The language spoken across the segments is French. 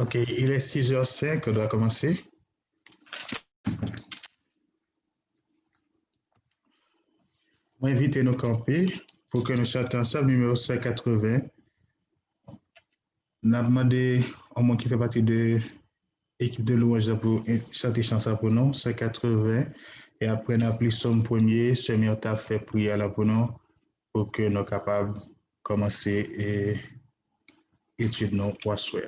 Ok, il est 6h05, on doit commencer. On invite nos campés pour que nous chantions ensemble numéro 180. On a demandé au monde qui fait partie de l'équipe de louange pour chanter chanson pour nous, 180. Et après, on a pris son premier, semi t'a fait prier là pour nous, pour que nous soyons capables de commencer l'étude nous pour soir.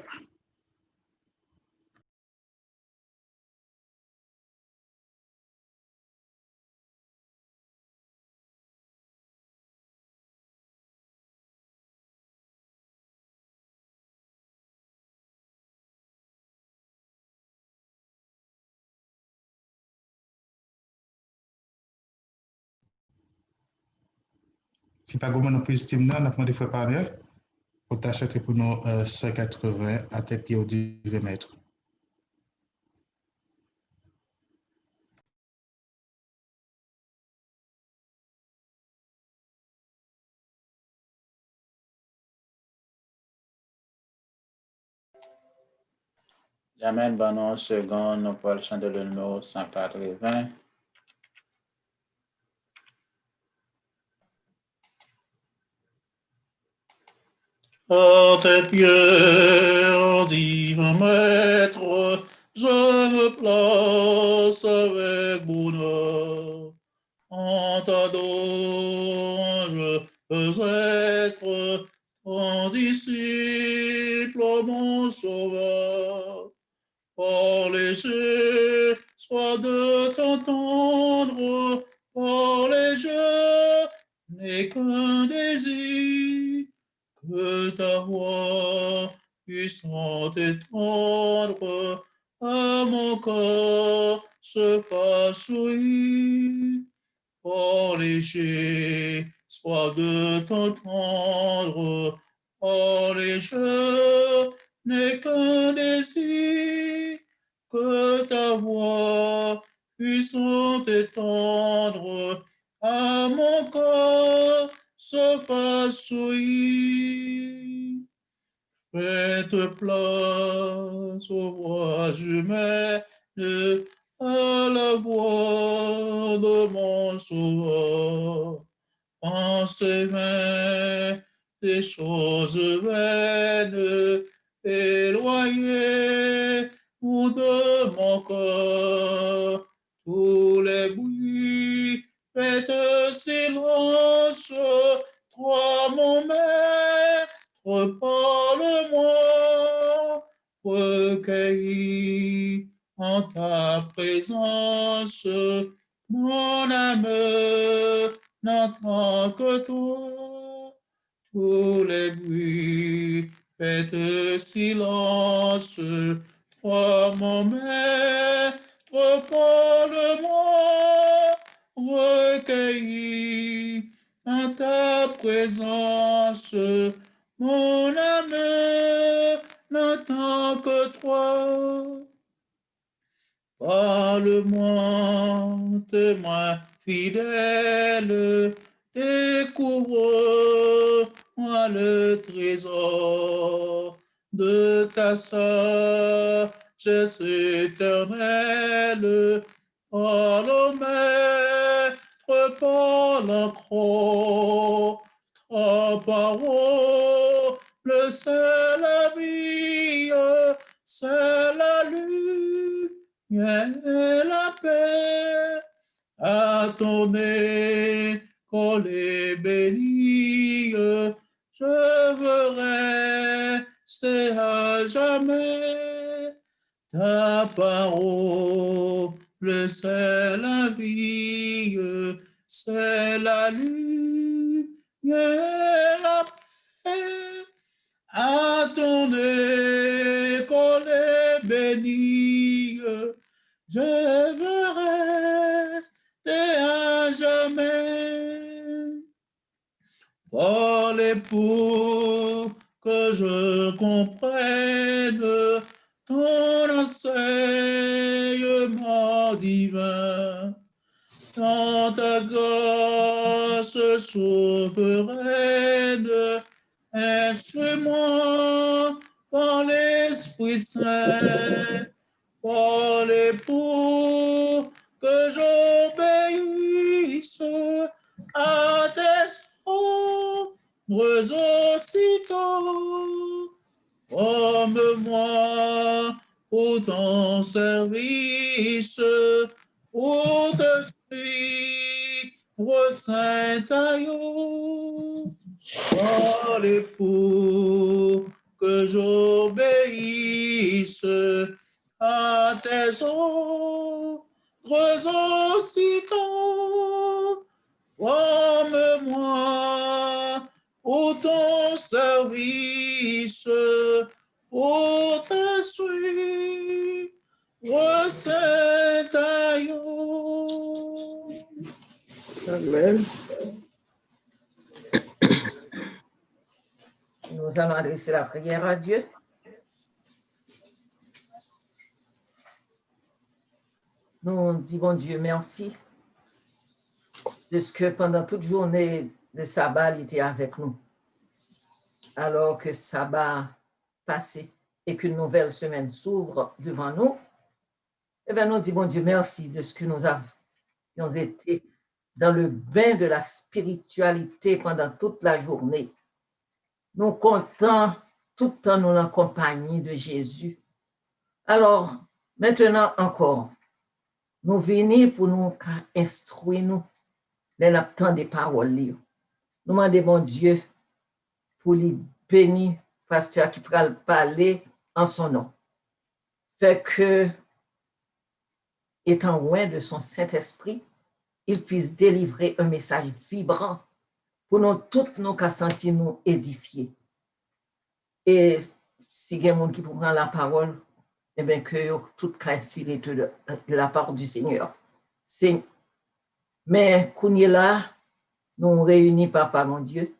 Si pas comment nous pouvons nous, on a demandé frère Parnell pour t'acheter pour nous 180 à tes pieds au 10 mètres. J'amène Banon second, nous pouvons chanter le numéro 180. À tes pieds, divin maître, je me place avec bonheur. En t'adorant, je veux être ton disciple, mon sauveur. Par léger, sois de t'entendre, par léger, n'est qu'un désir, que ta voix puissante et tendre à mon corps se fasse ouïr. Par léger, sois de t'entendre, par léger, n'est qu'un désir, que ta voix puissante et tendre à mon corps se fasse ouïr. Faites place aux voix humaines, à la voix de mon sauveur. Pensez vain des choses vaines, éloignez ou de mon corps tous les bruits, faites silence, toi mon maître, parle-moi, recueilli en ta présence, mon âme n'entend que toi. Tous les bruits, faites silence, toi mon maître, parle-moi, recueilli en ta présence, mon âme n'entend que toi. Parle-moi, témoin fidèle, découvre-moi le trésor de ta sagesse éternelle. Parle au maître, parle encore, ta parole, c'est la vie, c'est la lumière. La paix à ton école est bénie, je veux rester à jamais. Ta parole, c'est la vie, c'est la lumière, la paix à ton école est bénie. Je veux rester à jamais. Parlez pour que je comprenne ton enseignement divin. Dans ta grâce souveraine, instruis-moi par l'Esprit Esprit Saint, parlez pour que j'obéisse à tes ordres aussitôt. Forme-moi pour ton service, pour te suivre, Saint-Aïe. Parlez pour que j'obéisse à tes ordres aussitôt. Forme-moi pour ton service, pour te suivre, Saint-Aïe. Amen. Nous allons adresser la prière à Dieu. Nous disons Dieu merci de ce que pendant toute journée de sabbat, il était avec nous. Alors que sabbat passé et qu'une nouvelle semaine s'ouvre devant nous, eh bien, nous disons Dieu merci de ce que nous avons été dans le bain de la spiritualité pendant toute la journée. Nous comptons tout le temps nous en compagnie de Jésus. Alors, maintenant encore, nous venons pour nous instruire nous dans le temps des paroles. Nous demandons Dieu pour lui bénir, pasteur qui pourra parler en son nom. Fait que, étant loin de son Saint-Esprit, il puisse délivrer un message vibrant pour nous toutes nous qu'à sentir nous édifier. Et si il y a quelqu'un qui prend la parole, eh bien que tout cas inspiré de la part du Seigneur. Mais qu'on est là, nous réunis, Papa, mon Dieu.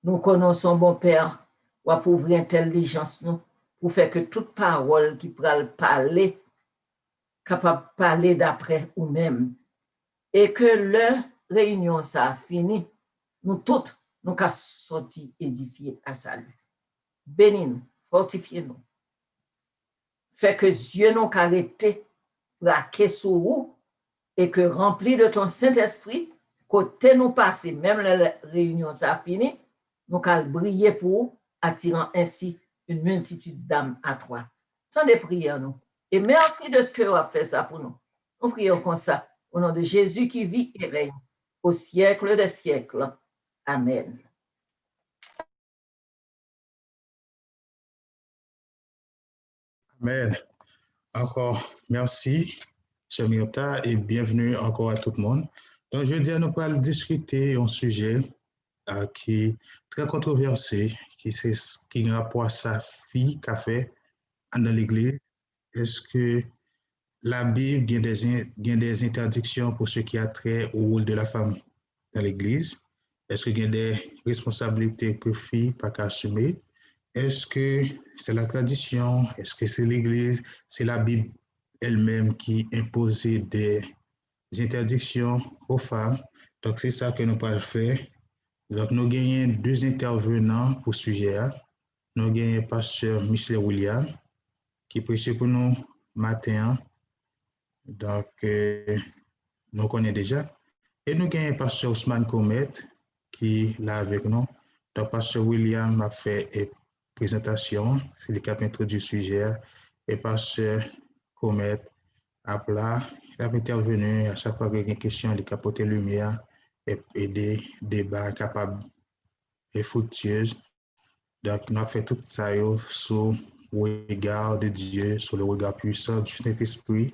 Nous connaissons, bon Père, pour ouvrir intelligence, nous, pour faire que toute parole qui pourra parler, capable de parler d'après ou même. Et que la réunion, ça a fini, nous toutes, nous qu'à sortir édifiés à salut. Bénis-nous, fortifiez-nous. Fait que Dieu nous arrêté, braqué sur vous, et que rempli de ton Saint-Esprit, côté nous passer, même la réunion, ça a fini, nous allons briller pour vous, attirant ainsi une multitude d'âmes à toi. Sans des prières, nous. Et merci de ce que vous avez fait ça pour nous. Nous prions comme ça, au nom de Jésus qui vit et règne au siècle des siècles. Amen. Amen. Encore merci, cher Mirta, et bienvenue encore à tout le monde. Donc, je dis à nous allons discuter un sujet qui est très controversé, qui a rapport à sa fille qu'a fait dans l'Église. Est-ce que la Bible a des interdictions pour ce qui a trait au rôle de la femme dans l'Église? Est-ce qu'il y a des responsabilités que fille pas qu'à assumer? Est-ce que c'est la tradition? Est-ce que c'est l'Église? C'est la Bible elle-même qui impose des interdictions aux femmes? Donc, c'est ça que nous allons faire. Donc, nous gagnons deux intervenants pour ce sujet. Nous gagnons pasteur Michel William qui prêche pour nous matin. Donc, nous connaissons déjà. Et nous gagnons pasteur Ousmane Komet qui est là avec nous. Donc, pasteur William a fait une présentation, c'est lui qui a introduit le sujet. Et pasteur Komet il a intervenu à chaque fois qu'il y a une question, il a apporté lumière et des débats capables et fructueux. Donc, nous avons fait tout ça sous le regard de Dieu, sur le regard puissant du Saint-Esprit.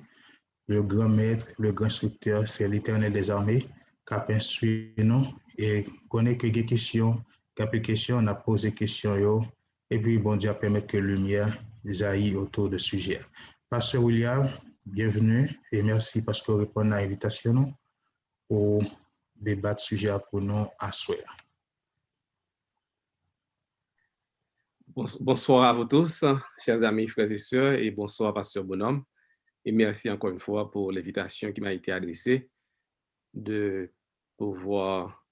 Le grand maître, le grand instructeur, c'est l'Éternel des armées qui a instruit nous. Et qu'on ait quelques questions, on a posé des questions. Et puis, bon Dieu a permis que la lumière jaillit autour de ce sujet. Pasteur William, bienvenue et merci parce que vous répondez à l'invitation pour débattre sujet pour nous à soir. Bonsoir à vous tous, chers amis, frères et sœurs, et bonsoir, pasteur Bonhomme. Et merci encore une fois pour l'invitation qui m'a été adressée de pouvoir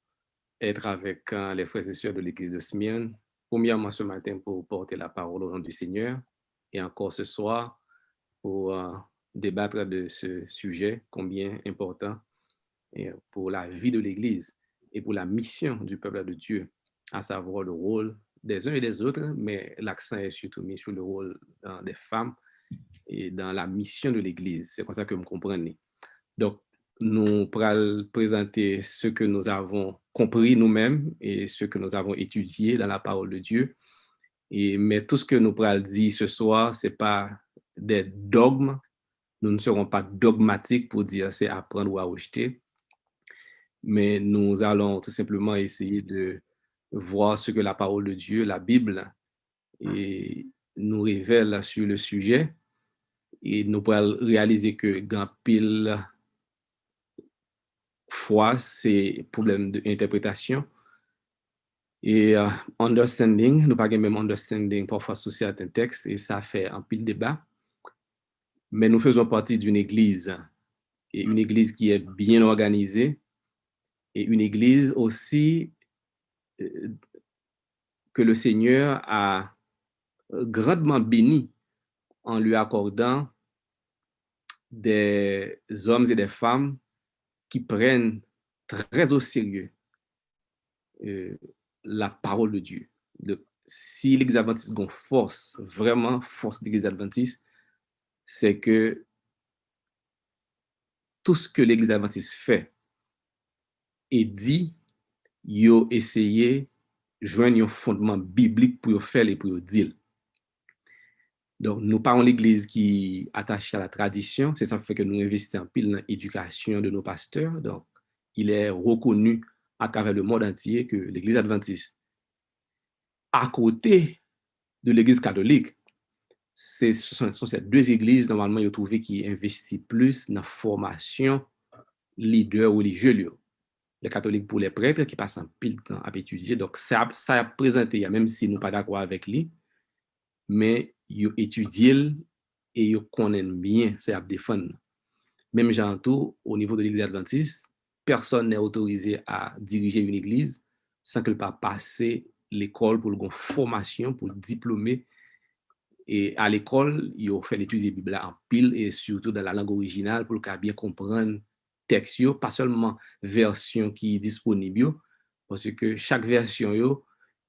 être avec les frères et sœurs de l'église de Smyrne, premièrement ce matin pour porter la parole au nom du Seigneur, et encore ce soir pour débattre de ce sujet combien important pour la vie de l'Église et pour la mission du peuple de Dieu, à savoir le rôle des uns et des autres, mais l'accent est surtout mis sur le rôle des femmes et dans la mission de l'Église. C'est comme ça que vous comprenez. Donc, nous allons présenter ce que nous avons compris nous-mêmes et ce que nous avons étudié dans la parole de Dieu. Mais tout ce que nous allons dire ce soir, ce n'est pas des dogmes. Nous ne serons pas dogmatiques pour dire c'est à prendre ou à rejeter. Mais nous allons tout simplement essayer de voir ce que la parole de Dieu, la Bible, nous révèle sur le sujet. Et nous pourrons réaliser que grand pile fois, c'est problème d'interprétation. Et understanding, nous pas même understanding parfois sur certains textes, et ça fait un pile débat. Mais nous faisons partie d'une église, et une église qui est bien organisée, et une église aussi que le Seigneur a grandement béni en lui accordant des hommes et des femmes qui prennent très au sérieux la parole de Dieu. Si l'Église adventiste a une force, vraiment force de l'Église adventiste, c'est que tout ce que l'Église adventiste fait et dit, ils ont essayé de joindre un fondement biblique pour faire et pour dire. Donc, nous parlons de l'Église qui est attachée à la tradition. C'est ça qui fait que nous investissons en pile dans l'éducation de nos pasteurs. Donc, il est reconnu à travers le monde entier que l'Église adventiste, à côté de l'Église catholique, ce sont ces deux églises, normalement, ils ont trouvé qui investissent plus dans la formation leader religieux. Les catholiques pour les prêtres qui passent un pile de temps à étudier. Donc, ça a présenté, même si nous ne sommes pas d'accord avec lui, mais ils étudient et ils connaissent bien, c'est à défendre. Même genre tout, au niveau de l'Église adventiste, personne n'est autorisé à diriger une église sans qu'elle pas passer l'école pour une formation, pour diplômer. Et à l'école, ils ont fait l'étude de la Bible en pile et surtout dans la langue originale pour bien comprendre le texte, pas seulement version qui est disponible, parce que chaque version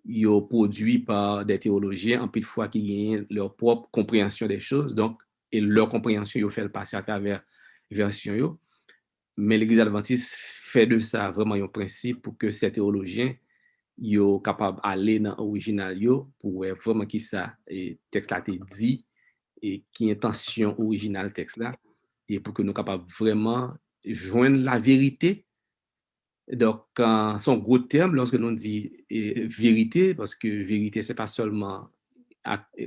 est produite par des théologiens, en pile fois qui ont leur propre compréhension des choses, donc, et leur compréhension, ils fait passer à travers version. Mais l'Église adventiste fait de ça vraiment un principe pour que ces théologiens soient capables d'aller dans l'original pour voir vraiment qui ça et texte là été dit et qui est intention originale texte là et pour que nous capables vraiment joindre la vérité. Donc, son gros terme lorsque nous dit vérité, parce que vérité c'est pas seulement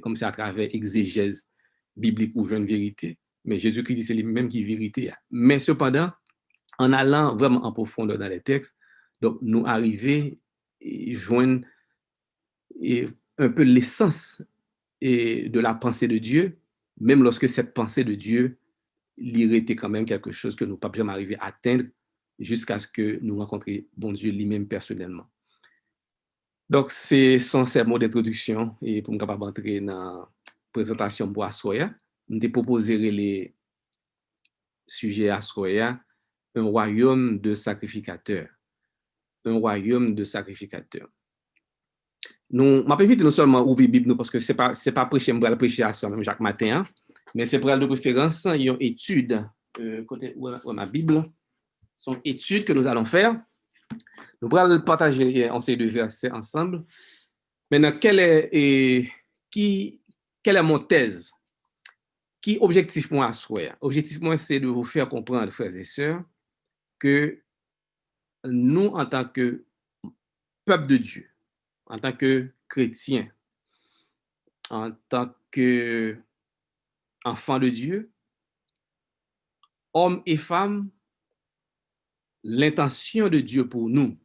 comme c'est à travers exégèse biblique ou joindre vérité, mais Jésus-Christ dit c'est lui-même qui est vérité. Mais cependant, en allant vraiment en profondeur dans les textes, donc nous arriver et joindre un peu l'essence de la pensée de Dieu, même lorsque cette pensée de Dieu était quand même quelque chose que nous ne pouvons jamais arriver à atteindre jusqu'à ce que nous rencontrions bon Dieu lui-même personnellement. Donc, ce sont ces mots d'introduction et pour me capable d'entrer dans la présentation pour Assoya, nous avons proposé les sujets Assoya, un royaume de sacrificateurs. Un royaume de sacrificateurs. Nous, ma invite non seulement ouvrir la Bible parce que c'est pas prêcher, me prêcher à soi même chaque matin, mais c'est pour de préférence une étude côté ma Bible, sont études que nous allons faire. Nous allons partager en ces deux versets ensemble. Maintenant, quelle est mon thèse? Qui objectif moi à soi? Objectif moi, c'est de vous faire comprendre, frères et sœurs, que nous, en tant que peuple de Dieu, en tant que chrétien, en tant qu'enfant de Dieu, hommes et femmes, l'intention de Dieu pour nous,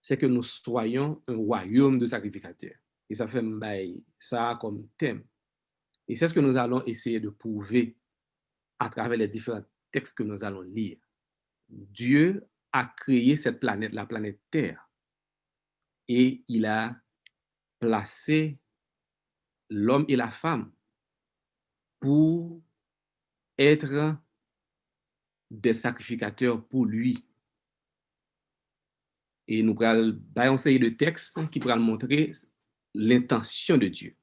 c'est que nous soyons un royaume de sacrificateurs. Et ça fait ça comme thème. Et c'est ce que nous allons essayer de prouver à travers les différents textes que nous allons lire. Dieu a créé cette planète, la planète Terre, et il a placé l'homme et la femme pour être des sacrificateurs pour lui. Et nous allons une série de textes qui pourront montrer l'intention de Dieu.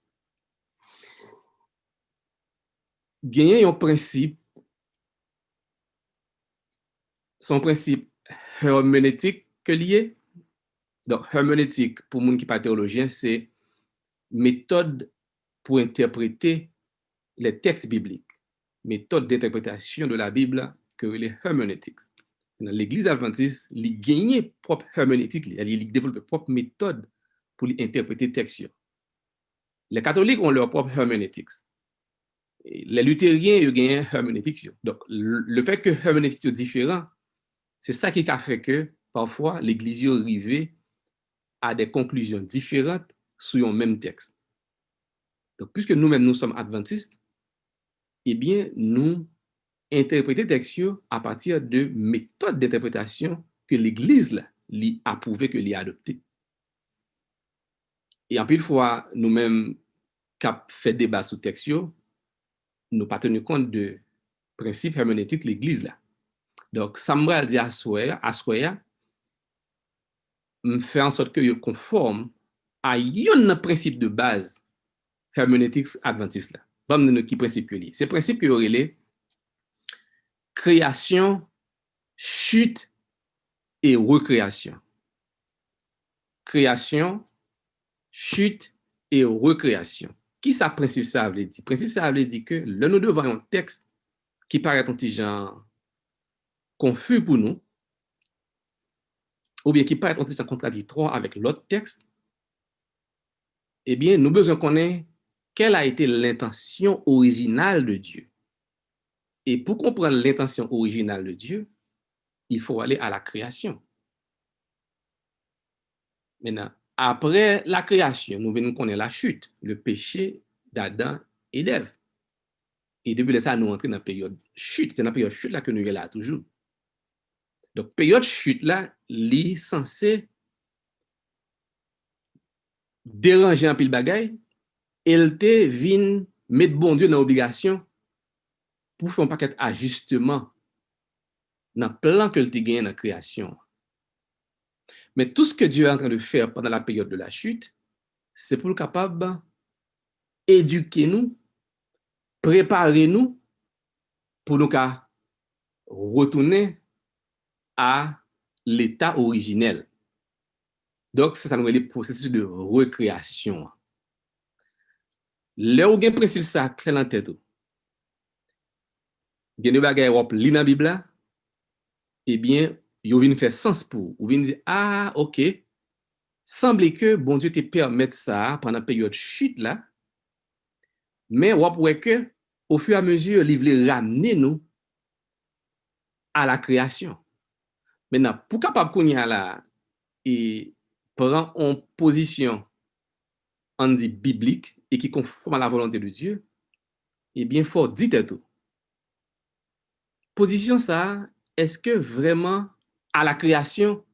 Gagner un principe, son principe herméneutique que lié. Donc, herméneutique, pour les gens qui ne sont pas théologiens, c'est méthode pour interpréter les textes bibliques, méthode d'interprétation de la Bible que les herméneutiques. L'Église adventiste, elle gagne propre herméneutique, elle développe propre méthode pour interpréter les textes. Les catholiques ont leur propre herméneutique. Les luthériens, ils gagnent herméneutique. Donc, le fait que herméneutique soit différent, c'est ça qui a fait que parfois l'Église est arrivée à des conclusions différentes sur un même texte. Donc, puisque nous-mêmes, nous sommes adventistes, eh bien, nous interprétons les textes à partir de méthodes d'interprétation que l'Église a approuvé, que l'y a adopté. Et en plus de fois, nous-mêmes, qui avons fait débat sur texte, nous pas tenu compte de principe herméneutique de l'Église là. Donc, ça me dit à Soya, me fait en sorte que je conforme à un principe de base herméneutique adventiste là. Bon, qui principe que c'est principe que aurait création, chute et recréation. Création, chute et recréation. Qui ça principe ça veut dire? Principe ça veut dire que là nous devons un texte qui paraît un petit genre confus pour nous, ou bien qui paraît un petit genre contradictoire avec l'autre texte, eh bien, nous besoin connaître quelle a été l'intention originale de Dieu. Et pour comprendre l'intention originale de Dieu, il faut aller à la création. Maintenant, après la création, nous venons connaître la chute, le péché d'Adam et d'Ève. Et depuis ça, nous entrons dans la période chute. C'est dans la période chute là que nous sommes là toujours. Donc, période chute là, est censée déranger un pile bagaille, elle te vient mettre bon Dieu dans l'obligation pour faire un paquet d'ajustements dans le plan que te gagne dans la création. Mais tout ce que Dieu est en train de faire pendant la période de la chute, c'est pour le capable d'éduquer nous, préparer nous pour nous retourner à l'état originel. Donc, c'est ça nous le processus de recréation. Là où il y a un principe ça clair en tête, il y a des bagages qui sont dans la Bible, eh bien, ils viennent faire sens pour. Ils viennent dire, ah, ok, semble que bon Dieu te permette ça pendant la période chute là, mais on voit que au fur et à mesure, il veut ramener nous à la création. Maintenant, pour capable qu'on y a là et prend en position on dit biblique et qui conforme à la volonté de Dieu, eh bien, il faut dire tout. Position ça, est-ce que vraiment à la création,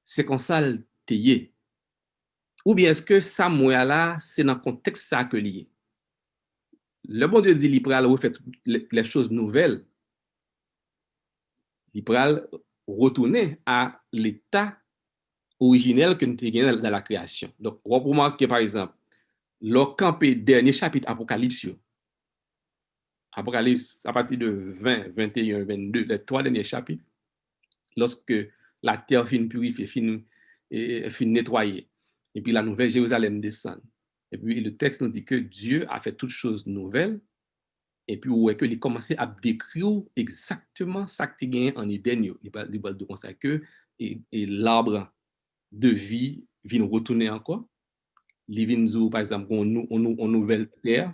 c'est comme ça le teye? Ou bien est-ce que ça, moi là, c'est dans le contexte ça que lié? Le bon Dieu dit, il pral refait les choses nouvelles. Il pral retourner à l'état originel que nous avons dans la création. Donc, on peut remarquer par exemple, le campé dernier chapitre Apocalypse, Apocalypse à partir de 20, 21, 22, les 3 derniers chapitres, lorsque la terre finit purifiée, finit nettoyée, et puis la nouvelle Jérusalem descend. Et puis le texte nous dit que Dieu a fait toutes choses nouvelles, et puis où est que il commençait à décrire exactement ça qui gagne en Éden. Il va de penser que et l'arbre de vie vient retourner encore. Il vient dire par exemple en nouvelle terre,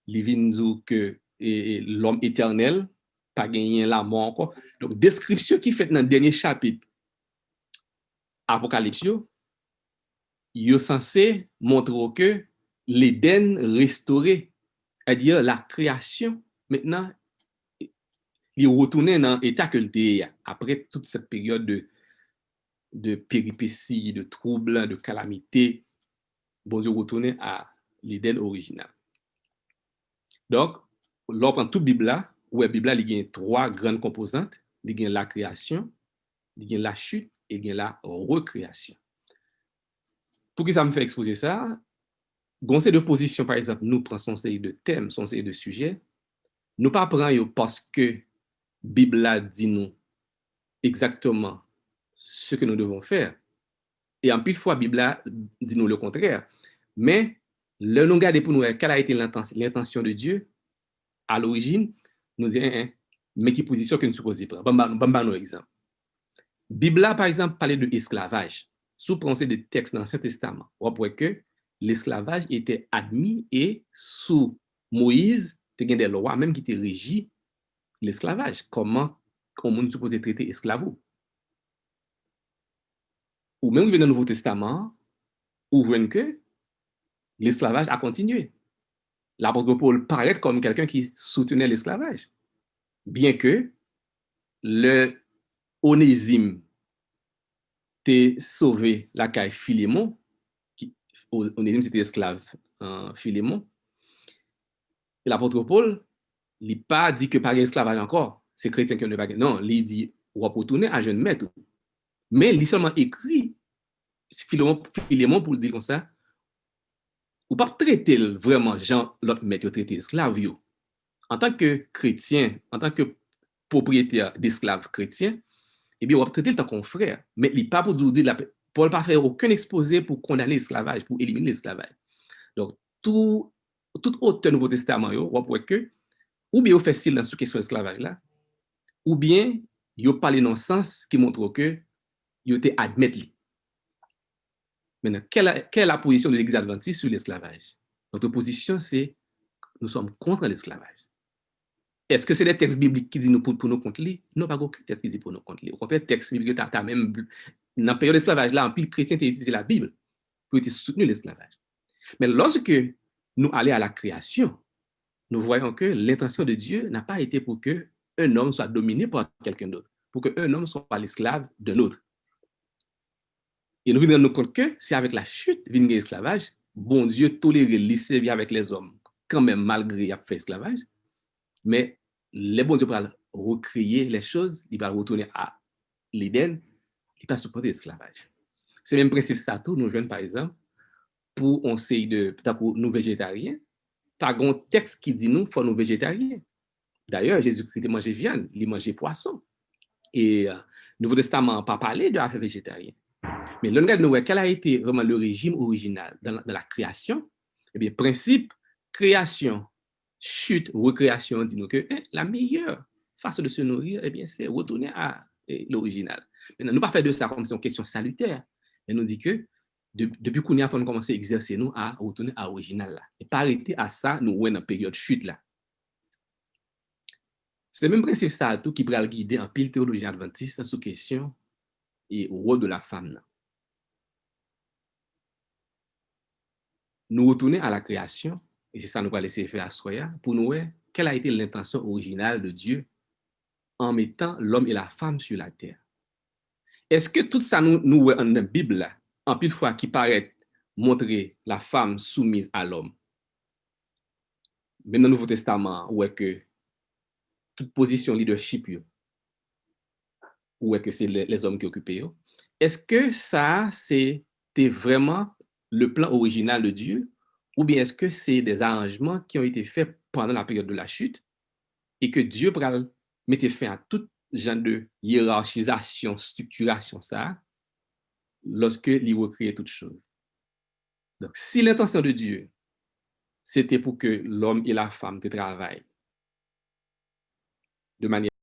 il vient dire que l'homme éternel pas gagné la mort encore. Donc description qui fait dans le dernier chapitre Apocalypse, il est censé montrer que l'Éden restauré, c'est-à-dire la création maintenant il est retourné dans l'état que l'était après toute cette période de péripéties, de troubles, de calamités. Bon Dieu retourné à l'Éden original. Donc, l'on prend toute Bible là, où la Bible là, il y a trois grandes composantes. Il y a la création, il y a la chute et il y a la recréation. Pour que ça me fait exposer ça, dans ces deux positions, par exemple, nous prenons son série de thèmes, son série de sujets, nous ne prenons pas parce que la Bible dit nous exactement ce que nous devons faire. Et en plus de fois, la Bible dit nous le contraire. Mais le nous garder pour nous, quelle a été l'intention de Dieu à l'origine, nous disons, mais qui position que nous supposons prendre. Bon, exemple. La Bible, par exemple, parlait de l'esclavage. Sous pensée des textes dans l'Ancien Testament, on voit que l'esclavage était admis et sous Moïse, il y a des lois même qui étaient régies l'esclavage. Comment on supposait traiter esclave. Ou même dans le Nouveau Testament, on voit que l'esclavage a continué. L'apôtre Paul paraît comme quelqu'un qui soutenait l'esclavage. Bien que le Onésime t'ait sauvé la caille Philémon, Onésime c'était esclave Philémon, l'apôtre Paul, il n'a pas dit que pas esclavage encore, c'est chrétien qui ne pas. Non, il dit, on va retourner à jeune maître. Mais il seulement écrit Philémon pour le dire comme ça, ou pas traiter vraiment Jean, l'autre maître, traiter esclave. En tant que chrétien, en tant que propriétaire d'esclaves chrétiens, eh bien, on va traiter le temps qu'on frère. Mais il n'est pas pour dire, Paul n'a pas fait aucun exposé pour condamner l'esclavage, pour éliminer l'esclavage. Donc, tout auteur Nouveau Testament, on voit que, ou bien on fait style dans cette question de l'esclavage là, ou bien il parle dans le sens qui montre que il était admettre. Maintenant, quelle est la position de l'Église adventiste sur l'esclavage? Notre position, c'est nous sommes contre l'esclavage. Est-ce que c'est des textes bibliques qui disent nous pour nous contre lui? Non, pas aucun texte qui dit pour nous contre lui. Au contraire, texte biblique, tu as même, dans la période d'esclavage, là, en pile chrétien, tu as utilisé la Bible pour soutenir l'esclavage. Mais lorsque nous allons à la création, nous voyons que l'intention de Dieu n'a pas été pour qu'un homme soit dominé par quelqu'un d'autre, pour qu'un homme soit l'esclave d'un autre. Et nous nous rendons compte que c'est avec la chute de l'esclavage, bon Dieu toléré les servir avec les hommes, quand même malgré qu'il a fait esclavage, mais les bon Dieu pour recréer les choses, il va retourner à l'Éden, il va supporter l'esclavage. C'est le même principe ça tout, nous jeunes par exemple, pour on sait de pour nous végétariens, pas un texte qui dit nous faut nous végétariens. D'ailleurs, Jésus-Christ mangeait viande, il mangeait poisson. Et le Nouveau Testament n'a pas parlé de l'affaire végétarienne. Mais l'on regarde quel a été vraiment le régime original dans la création. Eh bien, principe, création, chute, recréation, dit nous que la meilleure façon de se nourrir, eh bien, c'est retourner à l'original. Maintenant, nous ne pas faire de ça comme c'est une question salutaire, mais nous dit que depuis qu'on a commencé à exercer nous à retourner à l'original là. Et pas arrêter à ça, nous dans la période chute là. C'est le même principe ça tout qui pourrait guider en pile théologie adventiste sur question et au rôle de la femme là. Nous retourner à la création, et c'est ça nous va laisser faire à Soya, pour nous voir quelle a été l'intention originale de Dieu en mettant l'homme et la femme sur la terre. Est-ce que tout ça nous voit dans la Bible là, en pile fois qui paraît montrer la femme soumise à l'homme? Même dans le Nouveau Testament, où est que toute position leadership, où est que c'est les hommes qui occupent, est-ce que ça, c'était vraiment le plan original de Dieu, ou bien est-ce que c'est des arrangements qui ont été faits pendant la période de la chute et que Dieu mettait fin à tout genre de hiérarchisation, structuration, ça, lorsque il recréait toutes choses. Donc, si l'intention de Dieu, c'était pour que l'homme et la femme travaillent de manière